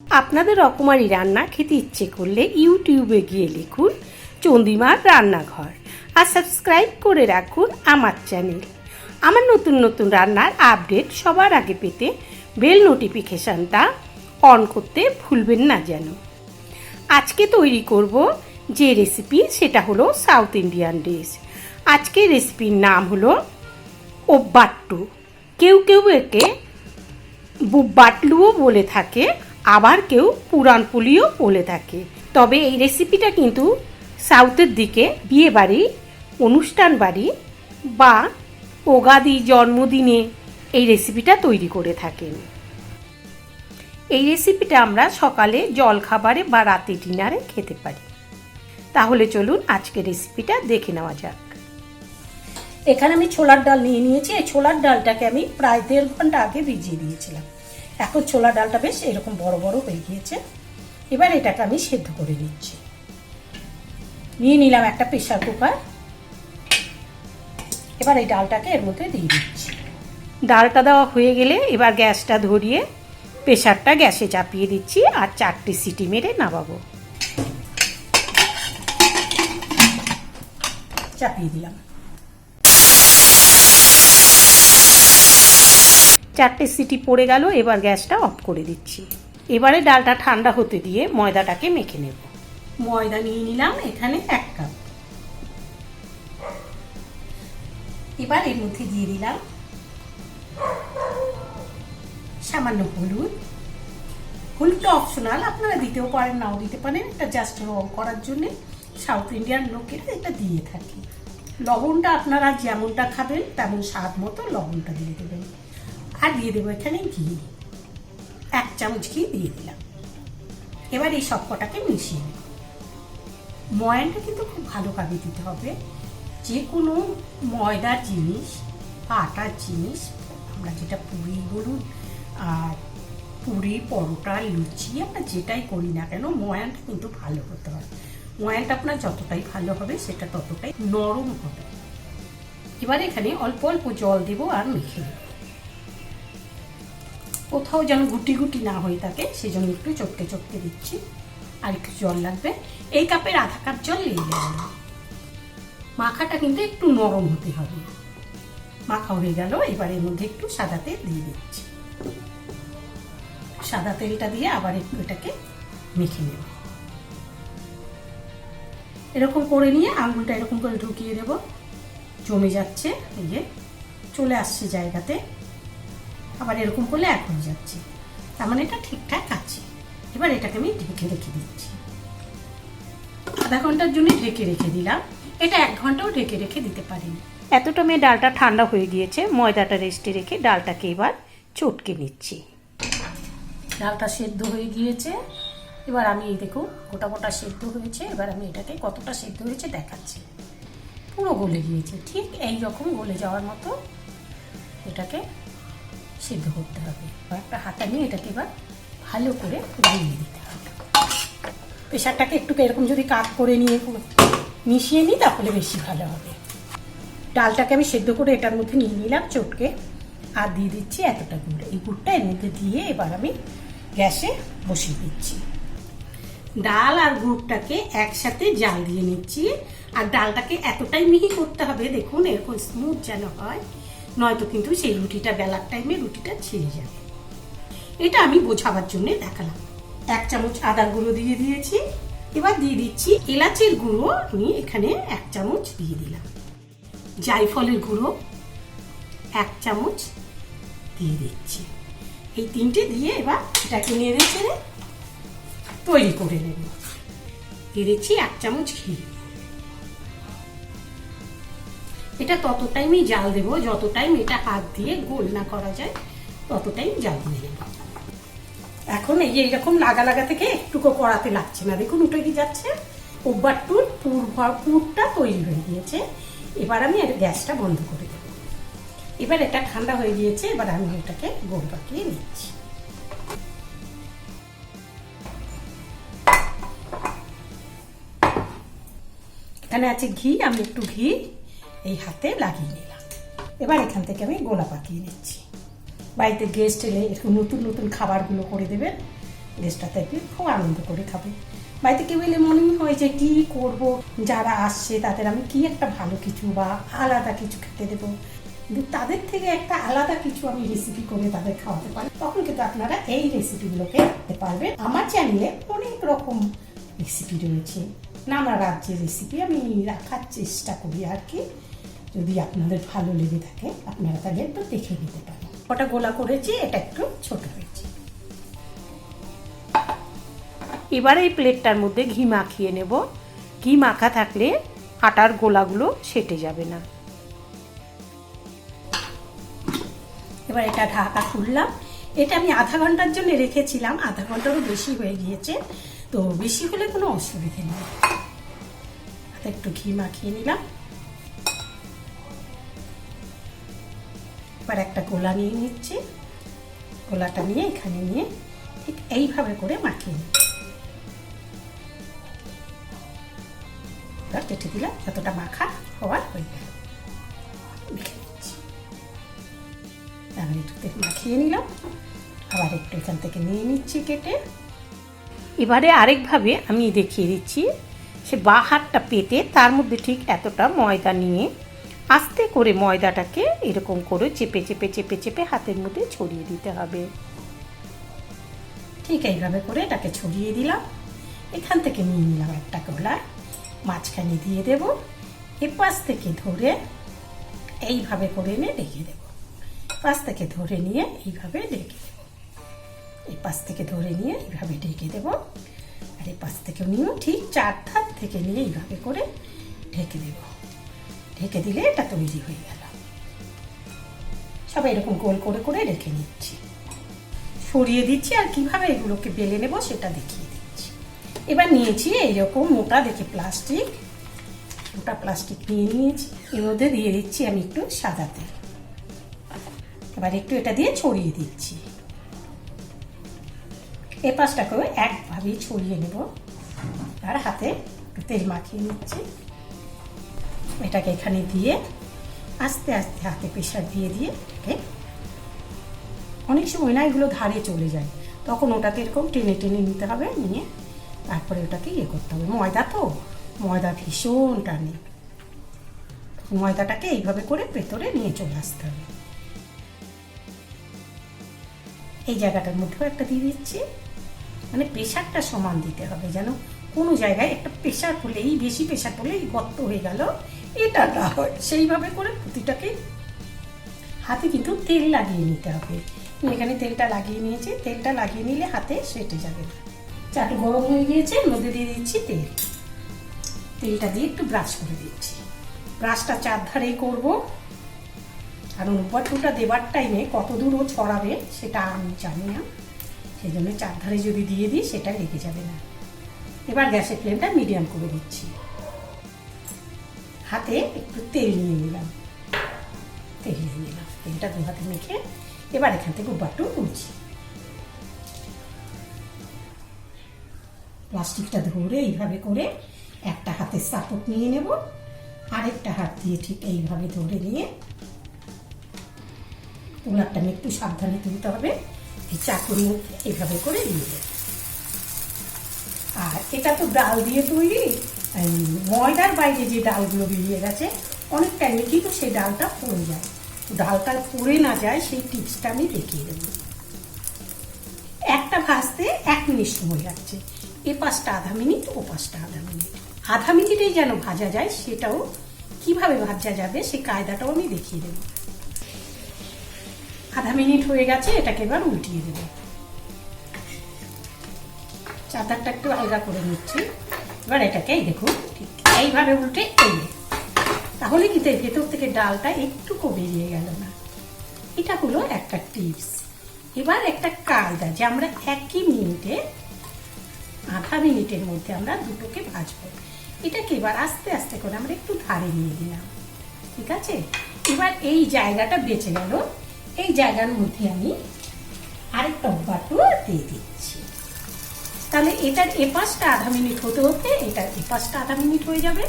আপনাদের রকমারি রান্না খেতে ইচ্ছে করলে ইউটিউবে গিয়ে লিখুন চন্দ্রিমার রান্নাঘর আর সাবস্ক্রাইব করে রাখুন আমার চ্যানেল। আমার নতুন নতুন রান্নার আপডেট সবার আগে পেতে বেল নোটিফিকেশানটা অন করতে ভুলবেন না যেন। আজকে তৈরি করব যে রেসিপি সেটা হলো সাউথ ইন্ডিয়ান ডিশ। আজকে রেসিপির নাম হলো ওব্বাট্টু। কেউ কেউ একে বোব্বাটলুও বলে থাকে, আবার কেউ পুরান পলিও বলে থাকে। তবে এই রেসিপিটা কিন্তু সাউথের দিকে বিয়ে বাড়ি, অনুষ্ঠান বাড়ি বা ওগাদি জন্মদিনে এই রেসিপিটা তৈরি করে থাকেন। এই রেসিপিটা আমরা সকালে জলখাবারে বা রাতে ডিনারে খেতে পারি। তাহলে চলুন আজকে রেসিপিটা দেখে নেওয়া যাক। এখানে আমি ছোলার ডাল নিয়ে নিয়েছি। এই ছোলার ডালটাকে আমি প্রায় 1.5 ঘন্টা আগে ভিজিয়ে দিয়েছিলাম। এখন ছোলার ডালটা বেশ এরকম বড় বড় হয়ে গিয়েছে। এবার এটাকে আমি সেদ্ধ করে নিচ্ছি। নিয়ে নিলাম একটা প্রেসার কুকার। এবার এই ডালটাকে এর মধ্যে দিয়ে দিচ্ছি। ডালটা দেওয়া হয়ে গেলে এবার গ্যাসটা ধরিয়ে প্রেসারটা গ্যাসে চাপিয়ে দিচ্ছি আর 4টে সিটি মেরে নামাবো। চাপিয়ে দিলাম। 4টে সিটি পড়ে গেল। এবার গ্যাসটা অফ করে দিচ্ছি। এবারে ডালটা ঠান্ডা হতে দিয়ে ময়দাটাকে মেখে নেব। ময়দা নিয়ে নিলাম এখানে 1 কাপ। এবার এর মধ্যে দিয়ে দিলাম সামান্য হলুদ। হলুদটা অপশনাল, আপনারা দিতেও পারেন নাও দিতে পারেন। এটা জাস্ট রং করার জন্য সাউথ ইন্ডিয়ান লোকেরা এটা দিয়ে থাকে। লবণটা আপনারা যেমনটা খাবেন তেমন স্বাদ মতো লবণটা দিয়ে দেবেন। আর দিয়ে দেবো এখানে ঘি, 1 চামচ ঘি দিয়ে দিলাম। এবার এই সব কটাকে মিশিয়ে নেব। ময়ানটা কিন্তু খুব ভালোভাবে দিতে হবে। যে কোনো ময়দার জিনিস বা আটার জিনিস, আমরা যেটা পুরি বলুন আর পুরি, পরোটা, লুচি আমরা যেটাই করি না কেন, ময়ানটা কিন্তু ভালো হতে হবে। ময়ানটা আপনার যতটাই ভালো হবে সেটা ততটাই নরম হবে। এবার এখানে অল্প অল্প জল দেবো আর মেখে নেব। কোথাও যেন গুটি গুটি না হয়ে থাকে সেজন্য একটু চটকে চটকে দিচ্ছি। আর একটু জল লাগবে। এই কাপের আধা কাপ জল লেগে গেল। মাখাটা কিন্তু একটু নরম হতে হবে। মাখা হয়ে গেল। এবার এর মধ্যে একটু সাদা তেল দিয়ে দিচ্ছি। সাদা তেলটা দিয়ে আবার একটু এটাকে মেখে নেব। এরকম করে নিয়ে আঙুলটা এরকম করে ঢুকিয়ে দেব। জমে যাচ্ছে, এই যে চলে আসছে জায়গাতে। আবার এরকম করলে এক হয়ে যাচ্ছে, তার মানে এটা ঠিকঠাক আছে। এবার এটাকে আমি ঢেকে রেখে দিচ্ছি। আধা ঘন্টার জন্য ঢেকে রেখে দিলাম। এটা 1 ঘন্টাও ঢেকে রেখে দিতে পারেন। এতটা মেয়ে ডালটা ঠান্ডা হয়ে গিয়েছে। ময়দাটা রেস্টে রেখে ডালটাকে এবার চটকে নিচ্ছি। ডালটা সেদ্ধ হয়ে গিয়েছে। এবার আমি এই দেখুন গোটা গোটা সেদ্ধ হয়েছে। এবার আমি এটাকে কতটা সেদ্ধ হয়েছে দেখাচ্ছি। পুরো গলে গিয়েছে। ঠিক এই রকম গলে যাওয়ার মতো এটাকে সিদ্ধ করতে হবে। একটা হাতা নিয়ে এটাকে এবার ভালো করে গুলিয়ে দিতে হবে। প্রেসারটাকে একটু এরকম যদি কাট করে নিয়ে মিশিয়ে নিই তাহলে বেশি ভালো হবে। ডালটাকে আমি সেদ্ধ করে এটার মধ্যে নিয়ে নিলাম চটকে। আর দিয়ে দিচ্ছি এতটা গুড়। এই গুড়টা এর মধ্যে দিয়ে এবার আমি গ্যাসে বসিয়ে দিচ্ছি। ডাল আর গুড়টাকে একসাথে জাল দিয়ে নিচ্ছি। আর ডালটাকে এতটাই মিহি করতে হবে, দেখুন এরকম স্মুথ যেন হয়, নয়তো কিন্তু সেই রুটিটা বেলার টাইমে রুটিটা ছিঁড়ে যাবে। এটা আমি বোঝাবার জন্য দেখালাম। 1 চামচ আদার গুঁড়ো দিয়ে দিয়েছি। এবার দিয়ে দিচ্ছি এলাচের গুঁড়ো। আমি এখানে 1 চামচ দিয়ে দিলাম। জায়ফলের গুঁড়ো 1 চামচ দিয়ে দিচ্ছি। এই 3টে দিয়ে এবার এটাকে নেড়ে চেড়ে তৈরি করে নেব। দিয়ে দিচ্ছি 1 চামচ ঘি। এটা তত টাইমই জাল দেবো যত টাইম এটা হাত দিয়ে গোল না করা যায়, তত টাইম জাল দিয়ে নেব। এখন এই যে এইরকম লাগা লাগা থেকে একটুকু কড়াতে লাগছে না, দেখুন উঠে কি যাচ্ছে। ওব্বাট্টুর পুরটা তৈরি হয়ে গিয়েছে। এবার আমি গ্যাসটা বন্ধ করে দেব। এবার এটা ঠান্ডা হয়ে গিয়েছে। এবার আমি এটাকে গোল পাকিয়ে নিচ্ছি। এখানে আছে ঘি, আমি একটু ঘি এই হাতে লাগিয়ে নিলাম। এবার এখান থেকে আমি গোলা পাকিয়ে নিচ্ছি। বাড়িতে গেস্ট এলে একটু নতুন নতুন খাবারগুলো করে দেবেন, গেস্টরা থাকলে খুব আনন্দ করে খাবে। বাড়িতে কেউ এলে মনেই হয় যে কী করব, যারা আসছে তাদের আমি কি একটা ভালো কিছু বা আলাদা কিছু খেতে দেবো, কিন্তু তাদের থেকে একটা আলাদা কিছু আমি রেসিপি করে তাদের খাওয়াতে পারি। তখন কিন্তু আপনারা এই রেসিপিগুলোকে খেতে পারবেন। আমার চ্যানেলে অনেক রকম রেসিপি রয়েছে, নানা রাজ্যের রেসিপি আমি রাখার চেষ্টা করি আর কি। যদি আপনাদের ভালো লেগে থাকে আপনারা তাহলে একটু দেখে নিতে পারেন। কটা গোলা করেছি, এটা একটু ছোট হয়েছে। এবার এই প্লেটটার মধ্যে ঘি মাখিয়ে নেব। ঘি মাখা থাকলে আটার গোলাগুলো সেটে যাবে না। এবার এটা ঢাকা খুললাম। এটা আমি আধা ঘন্টার জন্য রেখেছিলাম, আধা ঘন্টারও বেশি হয়ে গিয়েছে, তো বেশি হলে কোনো অসুবিধে নেই। একটু ঘি মাখিয়ে নিলাম। এবার একটা গোলা নিয়ে নিচ্ছি, গোলাটা নিয়ে এখানে নিয়ে ঠিক এইভাবে করে মাখিয়ে নিই। এবার কেটে দিলাম, যতটা মাখা হওয়ার হয়ে গেল। আবার একটু মাখিয়ে নিলাম, আবার একটু এখান থেকে নিয়ে নিচ্ছি কেটে। এবারে আরেকভাবে আমি দেখিয়ে দিচ্ছি। সে বাঁ হাতটা পেতে তার মধ্যে ঠিক এতটা ময়দা নিয়ে আস্তে করে ময়দাটাকে এরকম করে চেপে চেপে চেপে চেপে হাতের মধ্যে ছড়িয়ে দিতে হবে। ঠিক এইভাবে করে এটাকে ছড়িয়ে দিলাম। এখান থেকে নিয়ে নিলাম একটা গোলা, মাঝখানে দিয়ে দেব। এপাশ থেকে ধরে এইভাবে করে এনে রেখে দেব। পাশ থেকে ধরে নিয়ে এইভাবে ঢেকে দেব। এই পাশ থেকে ধরে নিয়ে এইভাবে ঢেকে দেব। আর এই পাশ থেকে নিয়েও ঠিক 4 ধার থেকে নিয়ে এইভাবে করে ঢেকে দেব। ঢেকে দিলে এটা তৈরি হয়ে গেল। সব এরকম গোল করে করে রেখে নিচ্ছি, সরিয়ে দিচ্ছি। আর কিভাবে এগুলোকে বেলে নেব সেটা দেখিয়ে দিচ্ছি। এবার নিয়েছি এইরকম মোটা দেখে প্লাস্টিক, মোটা প্লাস্টিক নিয়ে নিয়েছি। এর মধ্যে দিয়ে দিচ্ছি আমি একটু সাদা তেল। এবার একটু এটা দিয়ে ছড়িয়ে দিচ্ছি। এ পাশটাকেও একভাবেই ছড়িয়ে নেব। আর হাতে একটু তেল মাখিয়ে নিচ্ছি। এটাকে এখানে দিয়ে আস্তে আস্তে হাতে প্রেশার দিয়ে দিয়ে এটাকে, অনেক সময় না এগুলো ধারে চলে যায়, তখন ওটাকে এরকম টেনে টেনে নিতে হবে, নিয়ে তারপরে ওটাকে ইয়ে করতে হবে। ময়দা তো, ময়দা ভীষণ টানে, ময়দাটাকে এইভাবে করে ভেতরে নিয়ে চলে আসতে হবে। এই জায়গাটার মধ্যেও একটা দিয়ে দিচ্ছি, মানে প্রেশারটা সমান দিতে হবে, যেন কোনো জায়গায় একটা প্রেশার পড়লেই, বেশি প্রেশার পড়লেই গর্ত হয়ে গেল, এটা না হয়। সেইভাবে করে প্রতিটাকে হাতে কিন্তু তেল লাগিয়ে নিতে হবে। এখানে তেলটা লাগিয়ে নিয়েছি, তেলটা লাগিয়ে নিলে হাতে সেটে যাবে না। চাটু গরম হয়ে গিয়েছে, এর মধ্যে দিয়ে দিচ্ছি তেল। তেলটা দিয়ে একটু ব্রাশ করে দিচ্ছি। ব্রাশটা 4 ধারেই করব, কারণ উব্বাট্টুটা দেবার টাইমে কত দূর ও ছড়াবে সেটা আমি জানি না, সেই জন্য 4 ধারে যদি দিয়ে দিই সেটা লেগে যাবে না। এবার গ্যাসের ফ্লেমটা মিডিয়াম করে দিচ্ছি। হাতে একটু তেল নিয়ে নিলাম, তেল নিয়ে নিলাম, তেলটা 2 হাতে মেখে এবার এখান থেকে উব্বাট্টু তুলছি। প্লাস্টিকটা ধরে এইভাবে করে একটা হাতে সাপোর্ট নিয়ে নেব, আরেকটা হাত দিয়ে ঠিক এইভাবে ধরে নিয়ে, উনারটা একটু সাবধানে তুলতে হবে। এই চাকুর মধ্যে এইভাবে করে দিয়ে দেব। আর এটা তো ডাল দিয়ে তৈরি, ময়দার বাইরে যে ডালগুলো বেরিয়ে গেছে অনেক টাইমে কিন্তু সেই ডালটা পড়ে যায়। ডালটা পড়ে না যায় সেই টিপসটা আমি দেখিয়ে দেব। একটা ভাজতে 1 মিনিট সময় লাগছে, এ পাশটা আধা মিনিট, ও পাশটা আধা মিনিট। আধা মিনিটেই যেন ভাজা যায়, সেটাও কিভাবে ভাজা যাবে সেই কায়দাটাও আমি দেখিয়ে দেব। আধা মিনিট হয়ে গেছে, এটাকে এবার উল্টিয়ে দেব। চাদরটা একটু আলগা করে নিচ্ছি। এবার এটাকে দেখুন ঠিক এইভাবে উল্টে তাহলে কিন্তু এর ভেতর থেকে ডালটা একটুকু বেরিয়ে গেল না। এটা হলো একটা টিপস। এবার একটা কায়দা যে আমরা 1 মিনিটে, আধা মিনিটের মধ্যে আমরা দুটোকে ভাজবো। এটাকে এবার আস্তে আস্তে করে আমরা একটু ধারে নিয়ে দিলাম, ঠিক আছে। এবার এই জায়গাটা বেঁচে গেল, এই জায়গার মধ্যে আমি আরেকটা উব্বাট্টু দিয়ে দিচ্ছি। তাহলে এটার এপাশটা আধা মিনিট হতে হতে এটার এপাশটা আধা মিনিট হয়ে যাবে।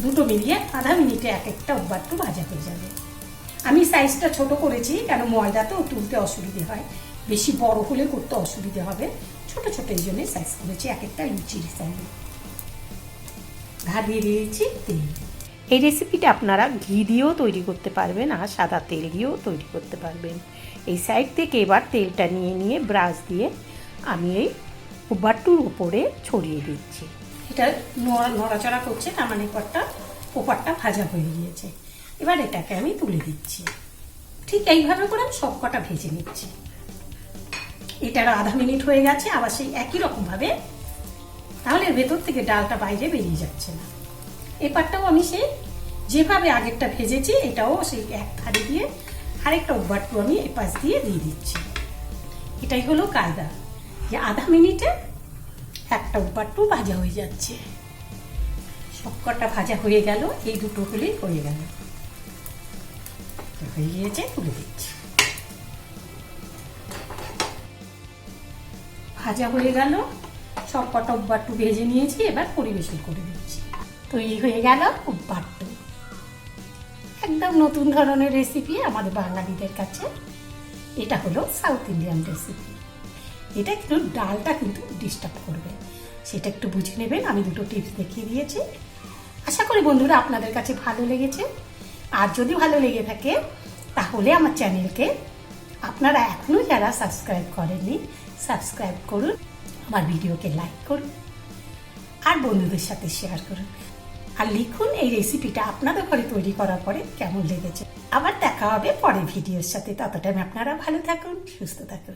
দুটো মিলিয়ে আধা মিনিটে এক একটা উব্বাট্টু ভাজা হয়ে যাবে। আমি সাইজটা ছোট করেছি, কেন ময়দা তো তুলতে অসুবিধে হয়, বেশি বড় হলে করতে অসুবিধে হবে। ছোট ছোট এই জন্যই সাইজ করেছি, এক একটা লুচির সাইজে। দিয়ে দিয়েছি তেল। এই রেসিপিটা আপনারা ঘি দিয়েও তৈরি করতে পারবেন আর সাদা তেল দিয়েও তৈরি করতে পারবেন। এই সাইড থেকে এবার তেলটা নিয়ে নিয়ে ব্রাশ দিয়ে আমি এই উব্বাট্টুর উপরে ছড়িয়ে দিচ্ছি। এটা নড়াচড়া করছে, তার মানে ওপারটা ভাজা হয়ে গিয়েছে। এবার এটাকে আমি তুলে দিচ্ছি। ঠিক এইভাবে করে আমি সব কটা ভেজে নিচ্ছি। এটার আধা মিনিট হয়ে গেছে, আবার সেই একই রকমভাবে, তাহলে ভেতর থেকে ডালটা বাইরে বেরিয়ে যাচ্ছে না। এপারটাও আমি সেই যেভাবে আগেরটা ভেজেছি এটাও সেই এক ধারে দিয়ে আরেকটা উব্বাট্টু আমি এপাশ দিয়ে দিচ্ছি। এটাই হলো কায়দা, যে আধা মিনিটে একটা উব্বাট্টু ভাজা হয়ে যাচ্ছে। সবকটা ভাজা হয়ে গেল, এই দুটো হলেই হয়ে গেল। হয়ে গিয়েছে, তুলে দিচ্ছি। ভাজা হয়ে গেল, সবকটা উব্বাট্টু ভেজে নিয়েছি, এবার পরিবেশন করে দিচ্ছি। তৈরি হয়ে গেল উব্বাট্টু। একদম নতুন ধরনের রেসিপি আমাদের বাঙালিদের কাছে। এটা হলো সাউথ ইন্ডিয়ান রেসিপি। এটা কিন্তু ডালটা কিন্তু ডিস্টার্ব করবে, সেটা একটু বুঝে নেবেন। আমি দুটো টিপস দেখিয়ে দিয়েছি। আশা করি বন্ধুরা আপনাদের কাছে ভালো লেগেছে। আর যদি ভালো লেগে থাকে তাহলে আমার চ্যানেলকে আপনারা এখনও যারা সাবস্ক্রাইব করেননি সাবস্ক্রাইব করুন, আমার ভিডিওকে লাইক করুন আর বন্ধুদের সাথে শেয়ার করুন। আর লিখুন এই রেসিপিটা আপনাদের ঘরে তৈরি করার পরে কেমন লেগেছে। আবার দেখা হবে পরের ভিডিওর সাথে। ততটা আপনারা ভালো থাকুন, সুস্থ থাকুন।